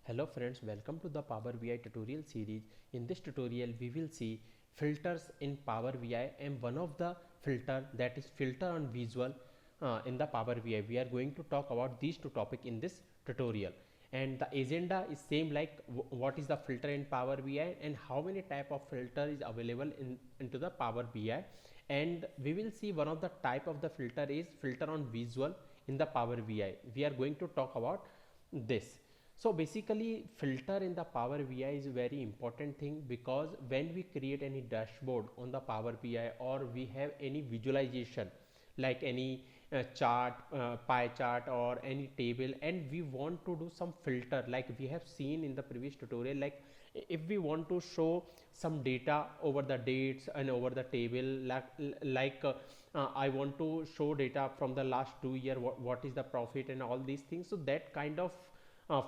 Hello friends, welcome to the Power BI tutorial series. In this tutorial we will see filters in Power BI and one of the filter, that is filter on visual in the Power BI. We are going to talk about these two topics in this tutorial, and the agenda is same like what is the filter in Power BI and how many type of filter is available into the Power BI. And we will see one of the type of the filter is filter on visual in the Power BI. We are going to talk about this. So basically filter in the Power BI is a very important thing, because when we create any dashboard on the Power BI or we have any visualization like any chart, pie chart or any table, and we want to do some filter like we have seen in the previous tutorial, like if we want to show some data over the dates and over the table, I want to show data from the last 2 year, what is the profit and all these things. So that kind of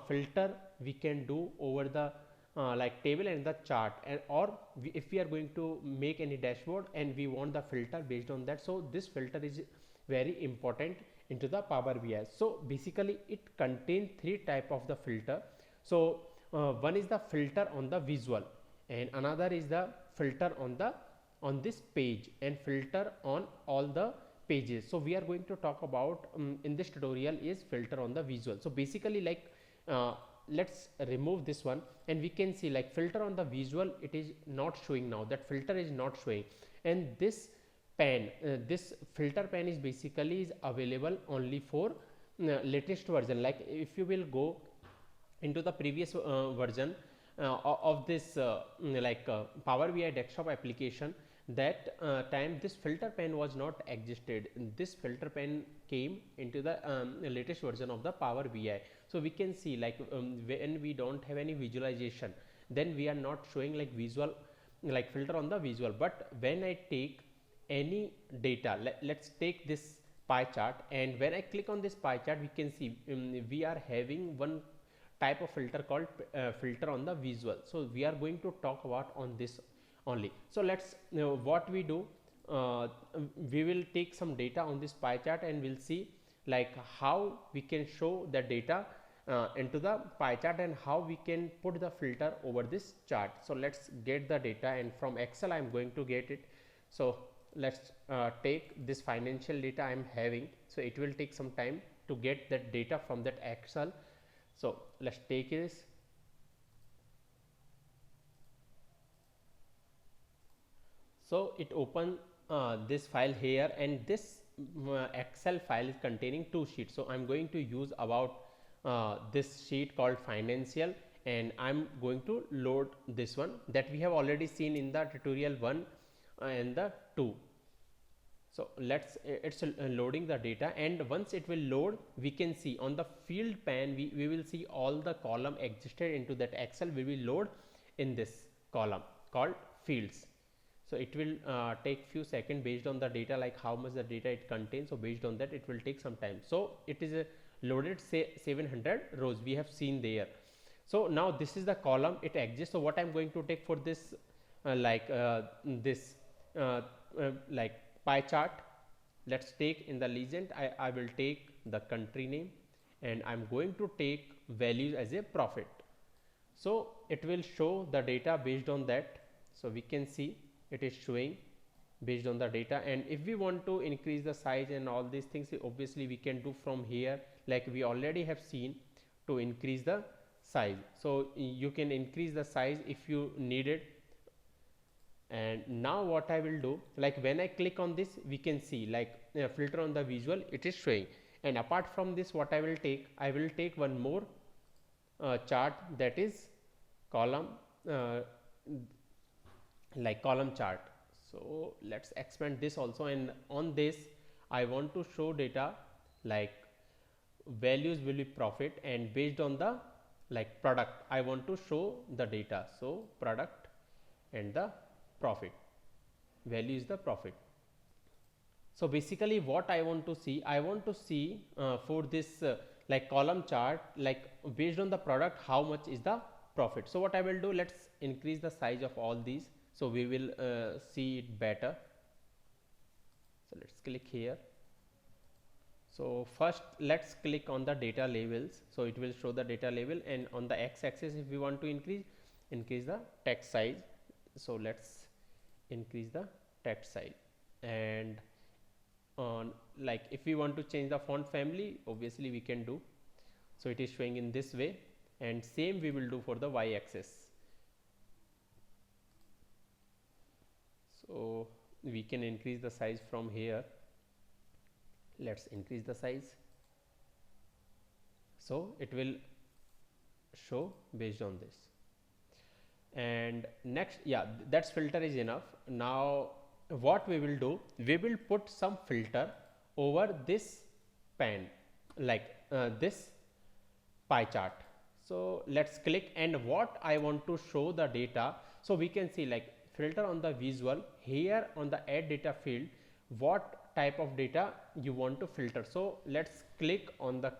filter we can do over the like table and the chart, and or if we are going to make any dashboard and we want the filter based on that, so this filter is very important into the Power BI. So basically it contains three type of the filter. So one is the filter on the visual, and another is the filter on this page, and filter on all the pages. So we are going to talk about in this tutorial is filter on the visual. So basically like uh, let's remove this one, and we can see like filter on the visual, it is not showing now, that filter is not showing. And this pen, this filter pen is basically is available only for latest version. Like if you will go into the previous version of this Power BI desktop application, that time this filter pen was not existed. This filter pen came into the latest version of the Power BI. So we can see like when we don't have any visualization, then we are not showing like visual, like filter on the visual. But when I take any data, let's take this pie chart, and when I click on this pie chart, we can see we are having one type of filter called filter on the visual. So we are going to talk about on this only. So let's what we do, uh, we will take some data on this pie chart and we'll see like how we can show the data into the pie chart and how we can put the filter over this chart. So let's get the data, and from Excel I'm going to get it. So let's take this financial data I'm having. So it will take some time to get that data from that Excel. So let's take this. So it open this file here, and this Excel file is containing two sheets. So I'm going to use about this sheet called financial, and I'm going to load this one that we have already seen in the tutorial 1 and the 2. So let's it's loading the data, and once it will load, we can see on the field pan, we will see all the column existed into that Excel. We will load in this column called fields. So it will take few seconds based on the data, like how much the data it contains. So based on that it will take some time. So it is loaded, say 700 rows we have seen there. So now this is the column it exists. So what I'm going to take for this this uh, like pie chart, let's take in the legend, I will take the country name, and I'm going to take values as a profit. So it will show the data based on that. So we can see it is showing based on the data, and if we want to increase the size and all these things, obviously we can do from here, like we already have seen, to increase the size. So you can increase the size if you need it. And now what I will do, like when I click on this, we can see like filter on the visual, it is showing. And apart from this, what I will take one more chart, that is column, uh, like column chart. So let's expand this also, and on this I want to show data like values will be profit, and based on the like product I want to show the data. So product and the profit, value is the profit. So basically what I want to see, I want to see for this like column chart, like based on the product how much is the profit. So what I will do, let's increase the size of all these, so we will see it better. So let's click here. So first let's click on the data labels, so it will show the data label, and on the x axis if we want to increase the text size, so let's increase the text size. And on, like, if we want to change the font family, obviously we can do, so it is showing in this way, and same we will do for the y axis. So we can increase the size from here. Let's increase the size, so it will show based on this. And next, yeah, that's filter is enough. Now what we will do, we will put some filter over this pen, like this pie chart. So let's click, and what I want to show the data, so we can see like filter on the visual, here on the add data field, what type of data you want to filter. So let's click on the,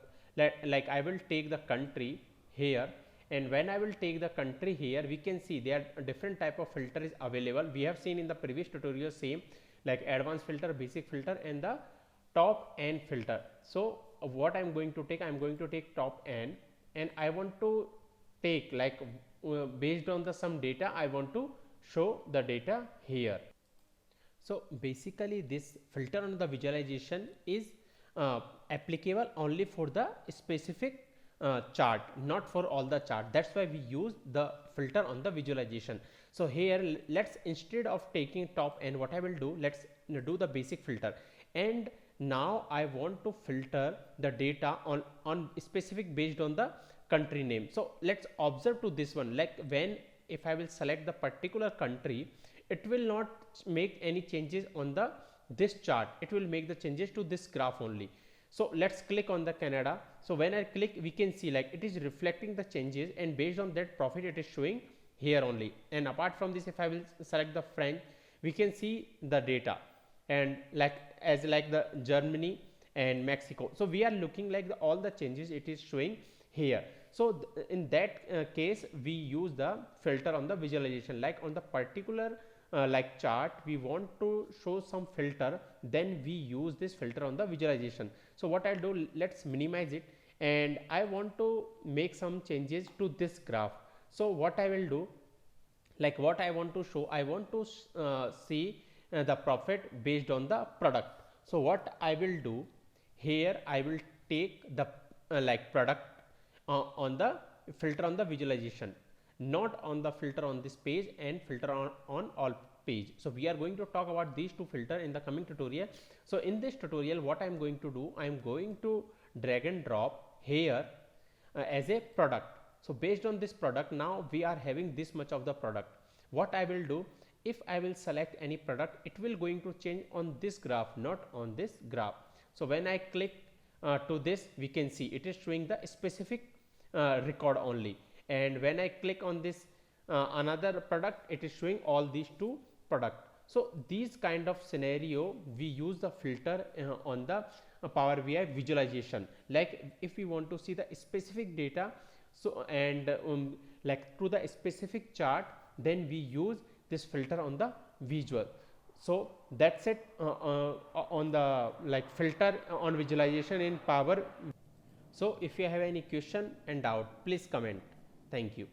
like I will take the country here, and when I will take the country here, we can see there are different type of filter is available. We have seen in the previous tutorial same, like advanced filter, basic filter, and the top N filter. So what I'm going to take, I'm going to take top N, and I want to take like based on the some data, I want to show the data here. So basically this filter on the visualization is applicable only for the specific chart, not for all the chart. That's why we use the filter on the visualization. So here let's, instead of taking top N, what I will do, let's do the basic filter, and now I want to filter the data on specific based on the country name. So let's observe to this one, like when if I will select the particular country, it will not make any changes on the this chart, it will make the changes to this graph only. So let's click on the Canada. So when I click, we can see like it is reflecting the changes, and based on that profit it is showing here only. And apart from this, if I will select the French, we can see the data, and like as like the Germany and Mexico, so we are looking like all the changes it is showing here. So in that case we use the filter on the visualization, like on the particular like chart we want to show some filter, then we use this filter on the visualization. So what I'll do, let's minimize it, and I want to make some changes to this graph. So what I will do, like what I want to show, I want to see the profit based on the product. So what I will do here, I will take the like product on the filter on the visualization, not on the filter on this page and filter on all page. So we are going to talk about these two filter in the coming tutorial. So in this tutorial what I am going to do, I am going to drag and drop here as a product. So based on this product, now we are having this much of the product. What I will do, if I will select any product, it will going to change on this graph, not on this graph. So when I click to this, we can see it is showing the specific record only, and when I click on this another product, it is showing all these two product. So these kind of scenario we use the filter on the Power BI visualization, like if we want to see the specific data, so and like to the specific chart, then we use this filter on the visual. So that's it on the like filter on visualization in Power. So if you have any question and doubt, please comment. Thank you.